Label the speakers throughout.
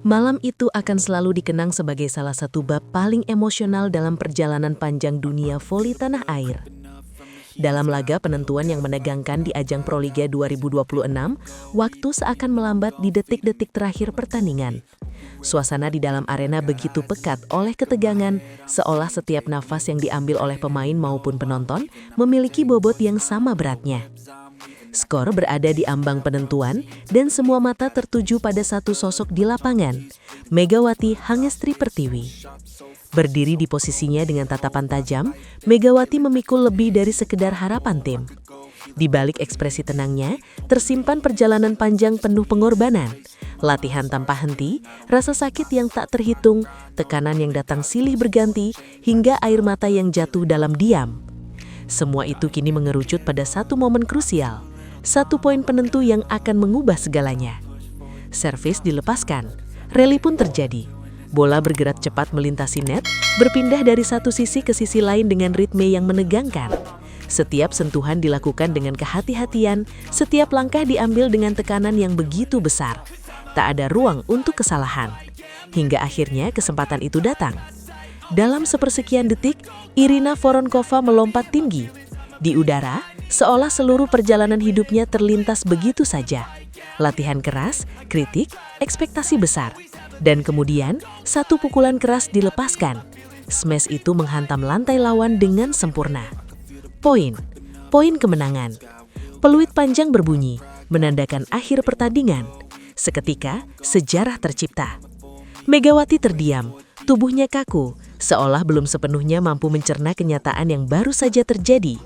Speaker 1: Malam itu akan selalu dikenang sebagai salah satu bab paling emosional dalam perjalanan panjang dunia voli tanah air. Dalam laga penentuan yang menegangkan di ajang Proliga 2026, waktu seakan melambat di detik-detik terakhir pertandingan. Suasana di dalam arena begitu pekat oleh ketegangan, seolah setiap nafas yang diambil oleh pemain maupun penonton memiliki bobot yang sama beratnya. Skor berada di ambang penentuan dan semua mata tertuju pada satu sosok di lapangan, Megawati Hangestri Pertiwi. Berdiri di posisinya dengan tatapan tajam, Megawati memikul lebih dari sekedar harapan tim. Di balik ekspresi tenangnya, tersimpan perjalanan panjang penuh pengorbanan, latihan tanpa henti, rasa sakit yang tak terhitung, tekanan yang datang silih berganti, hingga air mata yang jatuh dalam diam. Semua itu kini mengerucut pada satu momen krusial. Satu poin penentu yang akan mengubah segalanya. Servis dilepaskan, rally pun terjadi. Bola bergerak cepat melintasi net, berpindah dari satu sisi ke sisi lain dengan ritme yang menegangkan. Setiap sentuhan dilakukan dengan kehati-hatian, setiap langkah diambil dengan tekanan yang begitu besar. Tak ada ruang untuk kesalahan. Hingga akhirnya kesempatan itu datang. Dalam sepersekian detik, Irina Voronkova melompat tinggi. Di udara, seolah seluruh perjalanan hidupnya terlintas begitu saja. Latihan keras, kritik, ekspektasi besar. Dan kemudian, satu pukulan keras dilepaskan. Smash itu menghantam lantai lawan dengan sempurna. Poin kemenangan. Peluit panjang berbunyi, menandakan akhir pertandingan. Seketika, sejarah tercipta. Megawati terdiam, tubuhnya kaku, seolah belum sepenuhnya mampu mencerna kenyataan yang baru saja terjadi.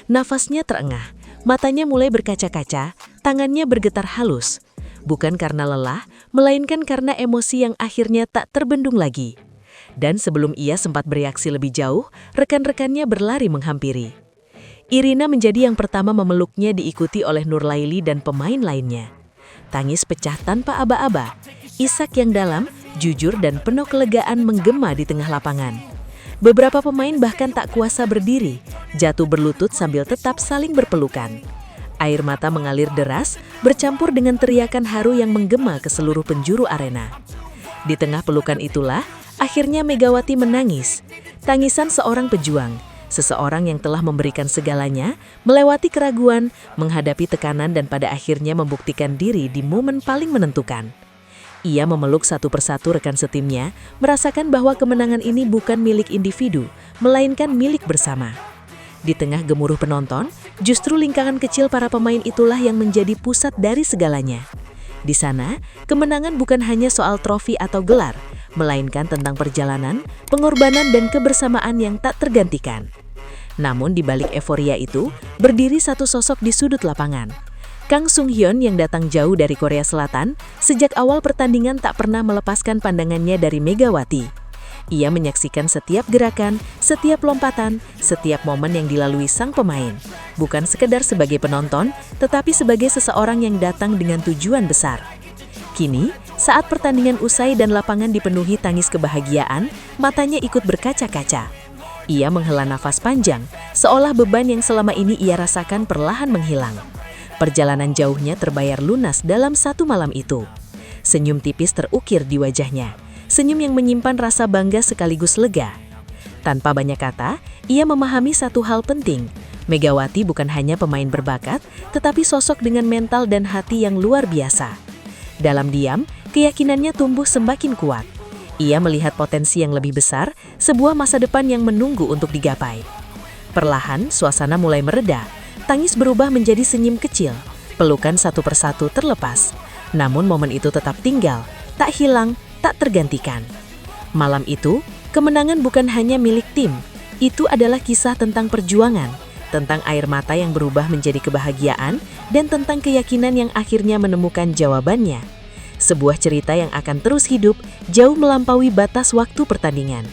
Speaker 1: Nafasnya terengah, matanya mulai berkaca-kaca, tangannya bergetar halus. Bukan karena lelah, melainkan karena emosi yang akhirnya tak terbendung lagi. Dan sebelum ia sempat bereaksi lebih jauh, rekan-rekannya berlari menghampiri. Irina menjadi yang pertama memeluknya, diikuti oleh Nurlaili dan pemain lainnya. Tangis pecah tanpa aba-aba. Isak yang dalam, jujur dan penuh kelegaan menggema di tengah lapangan. Beberapa pemain bahkan tak kuasa berdiri, jatuh berlutut sambil tetap saling berpelukan. Air mata mengalir deras, bercampur dengan teriakan haru yang menggema ke seluruh penjuru arena. Di tengah pelukan itulah, akhirnya Megawati menangis. Tangisan seorang pejuang, seseorang yang telah memberikan segalanya, melewati keraguan, menghadapi tekanan dan pada akhirnya membuktikan diri di momen paling menentukan. Ia memeluk satu persatu rekan setimnya, merasakan bahwa kemenangan ini bukan milik individu, melainkan milik bersama. Di tengah gemuruh penonton, justru lingkaran kecil para pemain itulah yang menjadi pusat dari segalanya. Di sana, kemenangan bukan hanya soal trofi atau gelar, melainkan tentang perjalanan, pengorbanan dan kebersamaan yang tak tergantikan. Namun di balik euforia itu, berdiri satu sosok di sudut lapangan. Kang Sung Hyun yang datang jauh dari Korea Selatan, sejak awal pertandingan tak pernah melepaskan pandangannya dari Megawati. Ia menyaksikan setiap gerakan, setiap lompatan, setiap momen yang dilalui sang pemain. Bukan sekedar sebagai penonton, tetapi sebagai seseorang yang datang dengan tujuan besar. Kini, saat pertandingan usai dan lapangan dipenuhi tangis kebahagiaan, matanya ikut berkaca-kaca. Ia menghela nafas panjang, seolah beban yang selama ini ia rasakan perlahan menghilang. Perjalanan jauhnya terbayar lunas dalam satu malam itu. Senyum tipis terukir di wajahnya. Senyum yang menyimpan rasa bangga sekaligus lega. Tanpa banyak kata, ia memahami satu hal penting. Megawati bukan hanya pemain berbakat, tetapi sosok dengan mental dan hati yang luar biasa. Dalam diam, keyakinannya tumbuh semakin kuat. Ia melihat potensi yang lebih besar, sebuah masa depan yang menunggu untuk digapai. Perlahan, suasana mulai mereda. Tangis berubah menjadi senyum kecil, pelukan satu persatu terlepas. Namun momen itu tetap tinggal, tak hilang, tak tergantikan. Malam itu, kemenangan bukan hanya milik tim. Itu adalah kisah tentang perjuangan, tentang air mata yang berubah menjadi kebahagiaan, dan tentang keyakinan yang akhirnya menemukan jawabannya. Sebuah cerita yang akan terus hidup, jauh melampaui batas waktu pertandingan.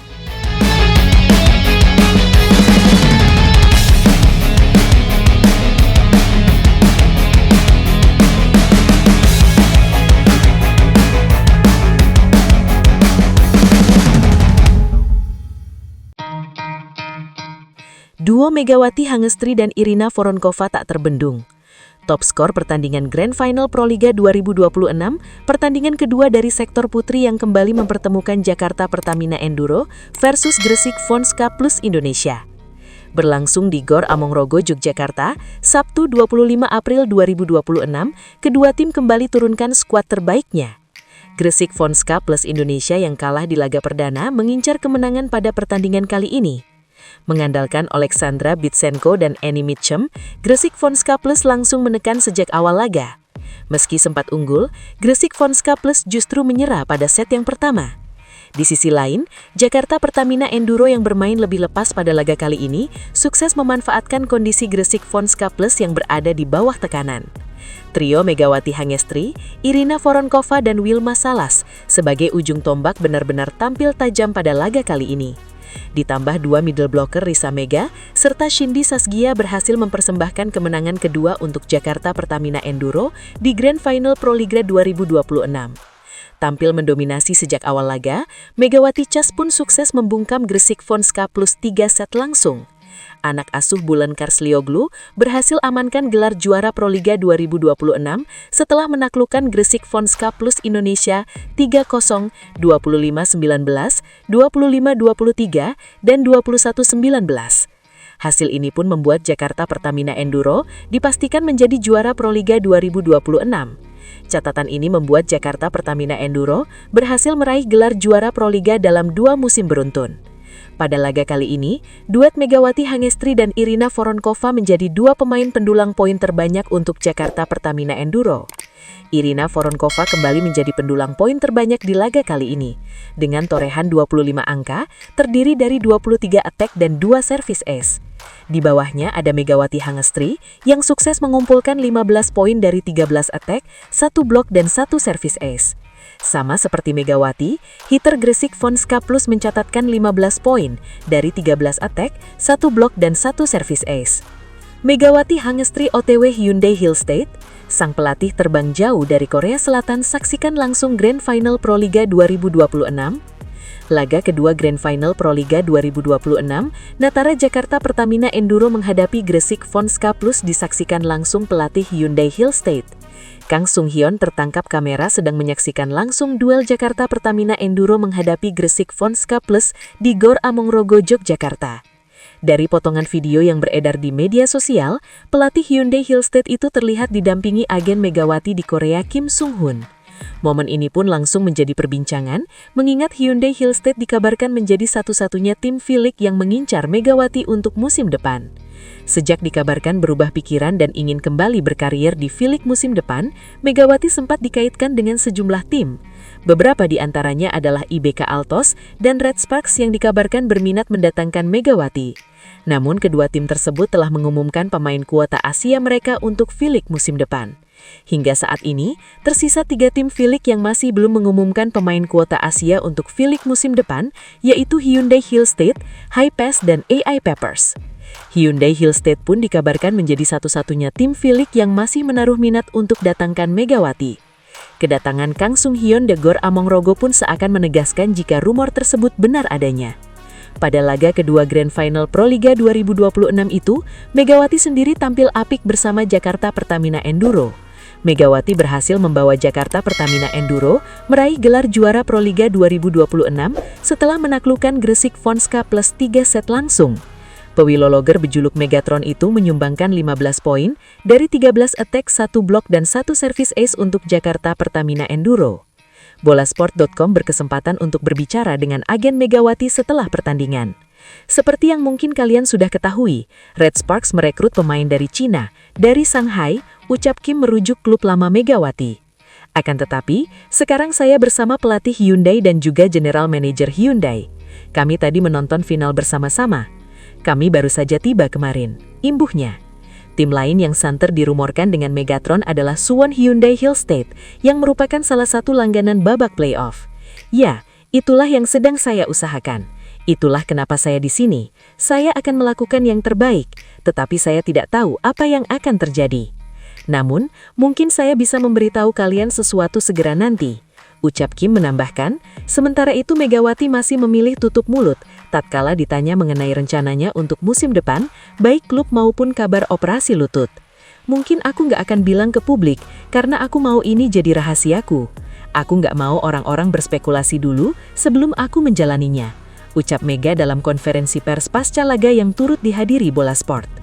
Speaker 1: Duo Megawati Hangestri dan Irina Voronkova tak terbendung. Top skor pertandingan Grand Final Proliga 2026, pertandingan kedua dari sektor putri yang kembali mempertemukan Jakarta Pertamina Enduro versus Gresik Fonska Plus Indonesia. Berlangsung di Gor Amongrogo, Yogyakarta, Sabtu 25 April 2026, kedua tim kembali turunkan skuad terbaiknya. Gresik Fonska Plus Indonesia yang kalah di laga perdana mengincar kemenangan pada pertandingan kali ini. Mengandalkan Alexandra Bitsenko dan Annie Mitchem, Gresik Fonska Plus langsung menekan sejak awal laga. Meski sempat unggul, Gresik Fonska Plus justru menyerah pada set yang pertama. Di sisi lain, Jakarta Pertamina Enduro yang bermain lebih lepas pada laga kali ini, sukses memanfaatkan kondisi Gresik Fonska Plus yang berada di bawah tekanan. Trio Megawati Hangestri, Irina Voronkova dan Wilma Salas sebagai ujung tombak benar-benar tampil tajam pada laga kali ini. Ditambah dua middle blocker Risa Mega, serta Shindy Sasgia berhasil mempersembahkan kemenangan kedua untuk Jakarta Pertamina Enduro di Grand Final Proliga 2026. Tampil mendominasi sejak awal laga, Megawati Cas pun sukses membungkam Gresik Fonska Plus 3 set langsung. Anak asuh Bulan Karslioglu berhasil amankan gelar juara Proliga 2026 setelah menaklukkan Gresik Fonska Plus Indonesia 3-0, 25-19, 25-23, dan 21-19. Hasil ini pun membuat Jakarta Pertamina Enduro dipastikan menjadi juara Proliga 2026. Catatan ini membuat Jakarta Pertamina Enduro berhasil meraih gelar juara Proliga dalam 2 musim beruntun. Pada laga kali ini, duet Megawati Hangestri dan Irina Voronkova menjadi 2 pemain pendulang poin terbanyak untuk Jakarta Pertamina Enduro. Irina Voronkova kembali menjadi pendulang poin terbanyak di laga kali ini, dengan torehan 25 angka, terdiri dari 23 attack dan 2 service ace. Di bawahnya ada Megawati Hangestri yang sukses mengumpulkan 15 poin dari 13 attack, 1 block dan 1 service ace. Sama seperti Megawati, hitter Gresik Fonska Plus mencatatkan 15 poin dari 13 attack, 1 block dan 1 service ace. Megawati Hangestri OTW Hyundai Hill State, sang pelatih terbang jauh dari Korea Selatan, saksikan langsung Grand Final Proliga 2026. Laga kedua Grand Final Proliga 2026, Natara Jakarta Pertamina Enduro menghadapi Gresik Fonska Plus disaksikan langsung pelatih Hyundai Hill State. Kang Sung Hyun tertangkap kamera sedang menyaksikan langsung duel Jakarta Pertamina Enduro menghadapi Gresik Fonska Plus di Gor Amongrogo, Yogyakarta. Dari potongan video yang beredar di media sosial, pelatih Hyundai Hill State itu terlihat didampingi agen Megawati di Korea Kim Sung Hoon. Momen ini pun langsung menjadi perbincangan, mengingat Hyundai Hill State dikabarkan menjadi satu-satunya tim V-League yang mengincar Megawati untuk musim depan. Sejak dikabarkan berubah pikiran dan ingin kembali berkarier di V-League musim depan, Megawati sempat dikaitkan dengan sejumlah tim. Beberapa di antaranya adalah IBK Altos dan Red Sparks yang dikabarkan berminat mendatangkan Megawati. Namun kedua tim tersebut telah mengumumkan pemain kuota Asia mereka untuk V-League musim depan. Hingga saat ini, tersisa 3 tim V-League yang masih belum mengumumkan pemain kuota Asia untuk V-League musim depan, yaitu Hyundai Hill State, Hi-Pace, dan AI Peppers. Hyundai Hill State pun dikabarkan menjadi satu-satunya tim V-League yang masih menaruh minat untuk datangkan Megawati. Kedatangan Kang Sung Hyun de Gor Amongrogo pun seakan menegaskan jika rumor tersebut benar adanya. Pada laga kedua Grand Final Proliga 2026 itu, Megawati sendiri tampil apik bersama Jakarta Pertamina Enduro. Megawati berhasil membawa Jakarta Pertamina Enduro meraih gelar juara Proliga 2026 setelah menaklukkan Gresik Fonska Plus 3 set langsung. Pewilologer berjuluk Megatron itu menyumbangkan 15 poin dari 13 attack, 1 block dan 1 service ace untuk Jakarta Pertamina Enduro. Bolasport.com berkesempatan untuk berbicara dengan agen Megawati setelah pertandingan. Seperti yang mungkin kalian sudah ketahui, Red Sparks merekrut pemain dari Cina. Dari Shanghai, ucap Kim merujuk klub lama Megawati. Akan tetapi, sekarang saya bersama pelatih Hyundai dan juga general manager Hyundai. Kami tadi menonton final bersama-sama. Kami baru saja tiba kemarin, imbuhnya. Tim lain yang santer dirumorkan dengan Megatron adalah Suwon Hyundai Hill State, yang merupakan salah satu langganan babak playoff. Ya, itulah yang sedang saya usahakan. Itulah kenapa saya di sini. Saya akan melakukan yang terbaik, tetapi saya tidak tahu apa yang akan terjadi. Namun, mungkin saya bisa memberitahu kalian sesuatu segera nanti. Ucap Kim menambahkan, sementara itu Megawati masih memilih tutup mulut tatkala ditanya mengenai rencananya untuk musim depan, baik klub maupun kabar operasi lutut. Mungkin aku nggak akan bilang ke publik, karena aku mau ini jadi rahasiaku. Aku nggak mau orang-orang berspekulasi dulu sebelum aku menjalaninya. Ucap Mega dalam konferensi pers pasca laga yang turut dihadiri Bola Sport.